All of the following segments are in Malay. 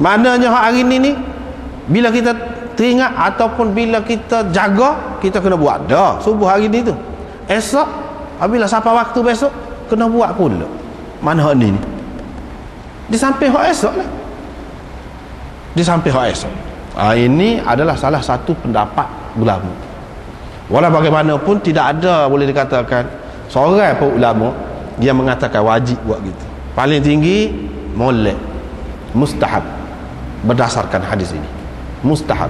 Maknanya hari ni bila kita teringat ataupun bila kita jaga, kita kena buat dah subuh hari ni tu. Esok apabila sampai waktu besok kena buat pula. Mana hak ni? Di samping hak esok lah. Di samping hak esok. Ini adalah salah satu pendapat ulama. Walau bagaimanapun tidak ada boleh dikatakan seorang pun ulama dia mengatakan wajib buat gitu. Paling tinggi molek, mustahab berdasarkan hadis ini. Mustahab.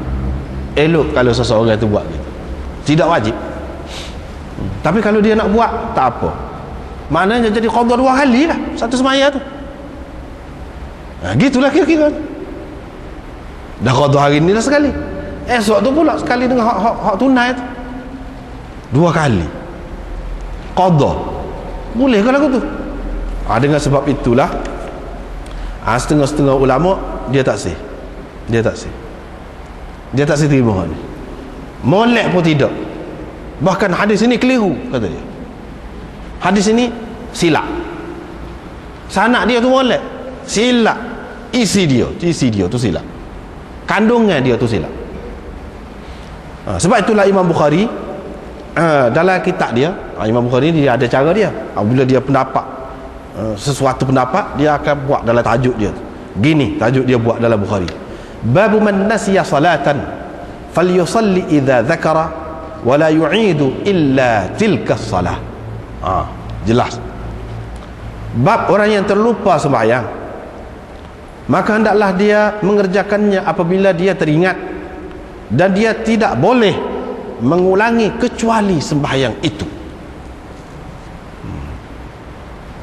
Elok kalau seseorang itu buat gitu. Tidak wajib. Tapi kalau dia nak buat tak apa. Maknanya jadi qada 2 kali lah satu semaya tu. Gitulah kira-kira. Dah qada hari ni dah sekali. Esok tu pula sekali dengan hak tunai tu. 2 kali. Qada. Boleh ke lagu tu? Dengan sebab itulah setengah-setengah ulama dia tak sih. Dia tak terima ni. Molek pun tidak. Bahkan hadis ini keliru kata dia. Hadis ini silap. Sanak dia tu molek, silap. Isi dia tu silap. Kandungan dia tu silap. Sebab itulah Imam Bukhari dalam kitab dia, Imam Bukhari dia ada cara dia. Bila dia pendapat sesuatu pendapat, dia akan buat dalam tajuk dia. Gini tajuk dia buat dalam Bukhari. Babu man nasiya salatan falyusalli idza dzakara wa la yu'idu illa tilka salah. Jelas. Bab orang yang terlupa sembahyang, maka hendaklah dia mengerjakannya apabila dia teringat, dan dia tidak boleh mengulangi kecuali sembahyang itu.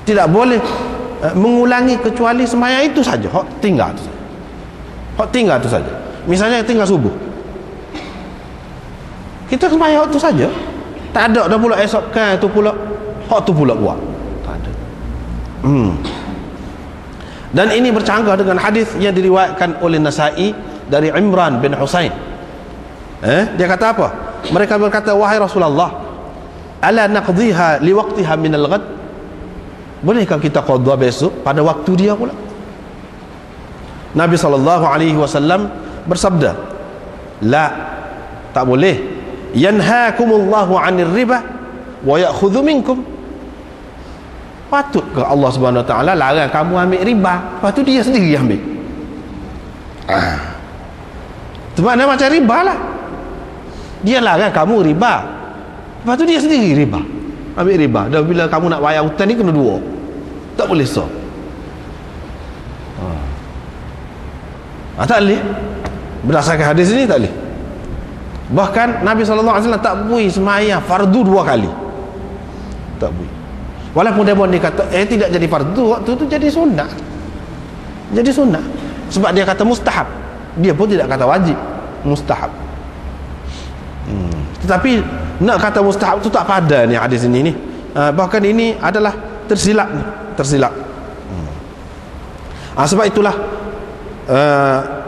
Tidak boleh mengulangi kecuali sembahyang itu saja. Hak tinggal tu saja. Misalnya tinggal subuh, kita sembahyang itu saja. Tak ada dah pula esok kan tu pula hak tu pula buat. Tak ada. Dan ini bercanggah dengan hadis yang diriwayatkan oleh Nasa'i dari Imran bin Husain. Dia kata apa? Mereka berkata, wahai Rasulullah, ala naqdiha liwaqtiha minal ghad? Bolehkah kita qada besok pada waktu dia pula? Nabi SAW bersabda, la, tak boleh. Yanhaakumullahu 'anil riba wa ya'khudhu minkum. Patutkah Allah Subhanahu Wa Taala larang kamu ambil riba, lepas tu dia sendiri ambil? Itu makna macam riba lah. Dia larang kamu riba, lepas tu dia sendiri riba, ambil riba. Dan bila kamu nak bayar hutang ni kena dua, tak boleh so. Tak boleh. Berdasarkan hadis ini tak boleh. Bahkan Nabi SAW tak bui sembahyang fardu 2 kali. Tak bui. Walaupun dia kata tidak jadi fardu, waktu tu jadi sunnah. Jadi sunnah. Sebab dia kata mustahab. Dia pun tidak kata wajib. Mustahab. Tetapi nak kata mustahab tu tak pada ni hadis ini ni. Bahkan ini adalah tersilap ni. Tersilap. Sebab itulah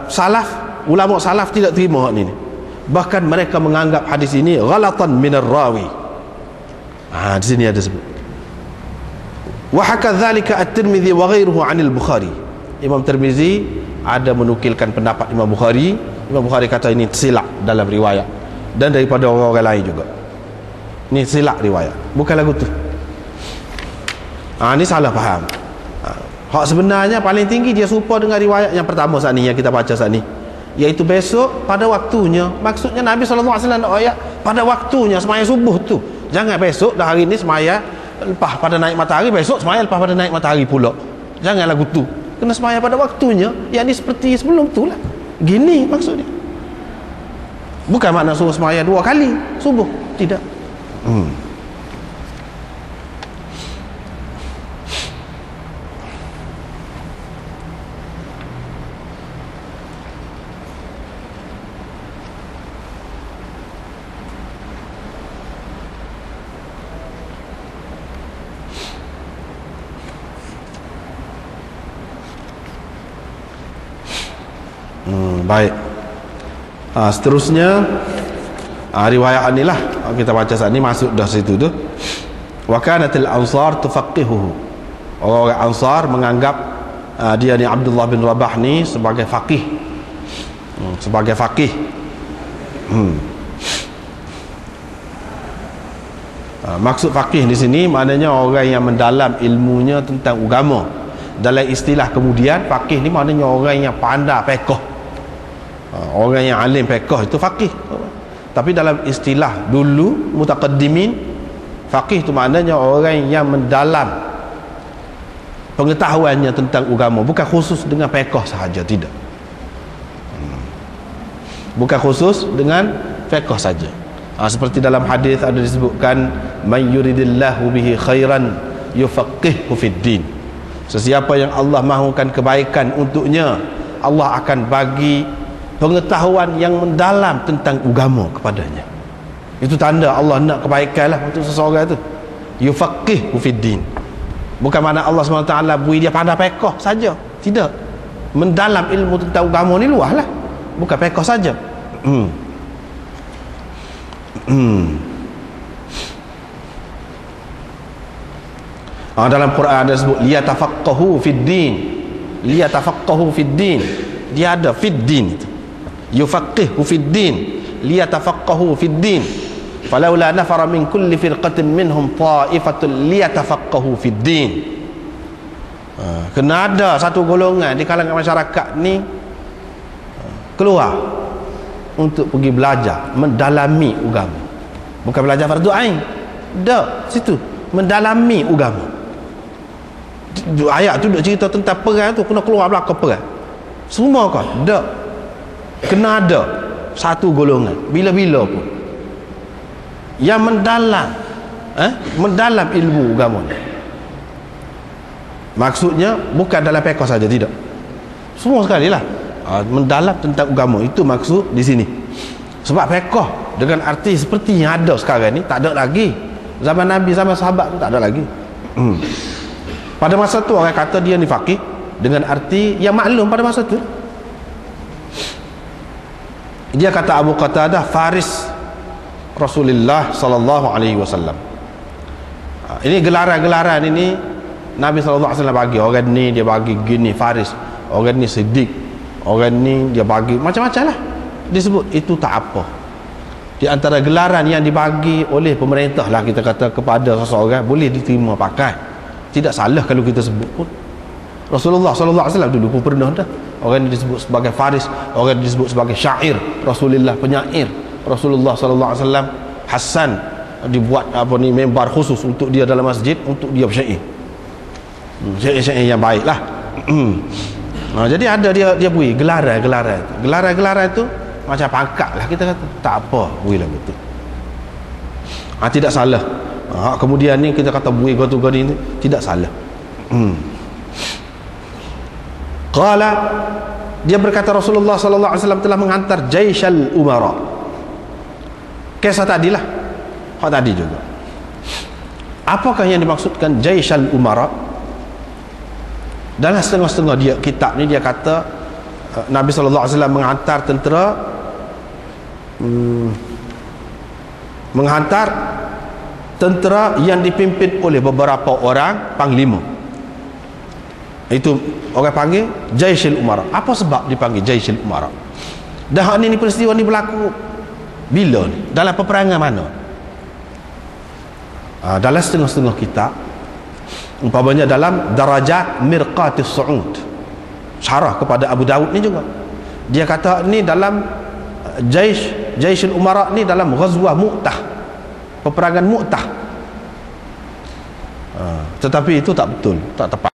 salaf, ulama salaf tidak terima hak ni. Bahkan mereka menganggap hadis ini ghalatan minar rawi. Di sini ada sebut. Wa haka dzalika at-Tirmidzi wa ghairuhu 'anil Bukhari. Imam Tirmizi ada menukilkan pendapat Imam Bukhari. Imam Bukhari kata ini silap dalam riwayat, dan daripada orang lain juga. Ini silap riwayat, bukan lagu tu. Ini salah faham. Hak sebenarnya paling tinggi dia serupa dengan riwayat yang pertama saat ni yang kita baca saat ni, iaitu besok pada waktunya. Maksudnya Nabi SAW nak ayat pada waktunya semaya subuh tu. Jangan besok dah hari ni semaya lepas pada naik matahari, besok semaya lepas pada naik matahari pula. Jangan lagu tu. Kena semaya pada waktunya, yang ni seperti sebelum tu lah. Gini maksudnya. Bukan makna suruh semaya 2 kali subuh, tidak. Baik. Seterusnya riwayat inilah kita baca saat ini, masuk dah situ tu. Wa kanatil ansar tufaqihuhu. Orang-orang Ansar menganggap Dia ni Abdullah bin Rabah ni sebagai faqih. Sebagai faqih. Maksud faqih di sini maknanya orang yang mendalam ilmunya tentang agama. Dalam istilah kemudian faqih ni maknanya orang yang pandai fiqh. Orang yang alim fiqh itu faqih. Tapi dalam istilah dulu mutaqaddimin, faqih itu maknanya orang yang mendalam pengetahuannya tentang agama, bukan khusus dengan fiqh sahaja, tidak. Bukan khusus dengan fiqh saja. Seperti dalam hadis ada disebutkan man yuridillahu bihi khairan yufaqqihhu fid din. Sesiapa yang Allah mahukan kebaikan untuknya, Allah akan bagi pengetahuan yang mendalam tentang agama kepadanya. Itu tanda Allah nak kebaikan lah untuk seseorang itu. Yufaqqihhu fid din. Bukan makna Allah SWT beri dia pandai fiqh saja, tidak. Mendalam ilmu tentang agama ni luas lah, bukan fiqh saja. Dalam Quran ada sebut liyatafaqahu fid din. Liyatafaqahu fid din, dia ada fid din itu. Yufaqihu fid din, liyatafaqahu fid din. Falaula nafara min kulli firqatin minhum ta'ifatun liyatafaqahu fid din. Kena ada satu golongan di kalangan masyarakat ni keluar untuk pergi belajar, mendalami agama. Bukan belajar fardu ain. Dak, situ mendalami agama. Ayat tu dak cerita tentang perang tu, kena keluar belakang perang. Semua kan? Dak. Kena ada satu golongan bila-bila pun yang mendalam mendalam ilmu agama ni. Maksudnya bukan dalam fiqh saja, tidak. Semua sekali lah. Mendalam tentang agama, itu maksud di sini. Sebab fiqh dengan arti seperti yang ada sekarang ni tak ada lagi. Zaman Nabi, zaman sahabat tu tak ada lagi. Pada masa tu orang kata dia ni faqih dengan arti yang maklum pada masa tu. Dia kata Abu Qatadah faris Rasulullah sallallahu alaihi wasallam. Ini gelaran-gelaran ini Nabi sallallahu alaihi wasallam bagi. Orang ni dia bagi gini faris, orang ni siddiq, orang ni dia bagi macam-macam lah disebut. Itu tak apa. Di antara gelaran yang dibagi oleh pemerintah lah, kita kata, kepada seseorang, boleh diterima pakai, tidak salah kalau kita sebut pun. Rasulullah sallallahu alaihi wasallam dulu pun pernah dah orang yang disebut sebagai faris, orang yang disebut sebagai syair Rasulullah, penyair Rasulullah sallallahu alaihi wasallam. Hasan dibuat membar khusus untuk dia dalam masjid, untuk dia bersyair. Syair-syair yang baiklah. Jadi ada dia beri gelaran itu macam pangkat lah, kita kata. Tak apa, beri lah betul. Tidak salah. Kemudian ni kita kata beri gani ni tidak salah. Qala, dia berkata Rasulullah sallallahu alaihi wasallam telah menghantar Jaisyal Umara. Kisah tadilah, hak tadi juga. Apakah yang dimaksudkan Jaisyal Umara? Dalam setengah-setengah dia kitab ni dia kata Nabi sallallahu alaihi wasallam menghantar tentera yang dipimpin oleh beberapa orang panglima. Itu orang panggil Jaisyul Umara. Apa sebab dipanggil Jaisyul Umara? Dah ni peristiwa ni berlaku bila ni? Dalam peperangan mana? Dalam setengah-setengah kitab, umpamanya dalam Darajat Mirqatis Su'ud, syarah kepada Abu Daud ni juga, dia kata ni dalam Jaisyul Umara ni dalam Ghazwah Mu'tah, peperangan Mu'tah. Tetapi itu tak betul, tak tepat.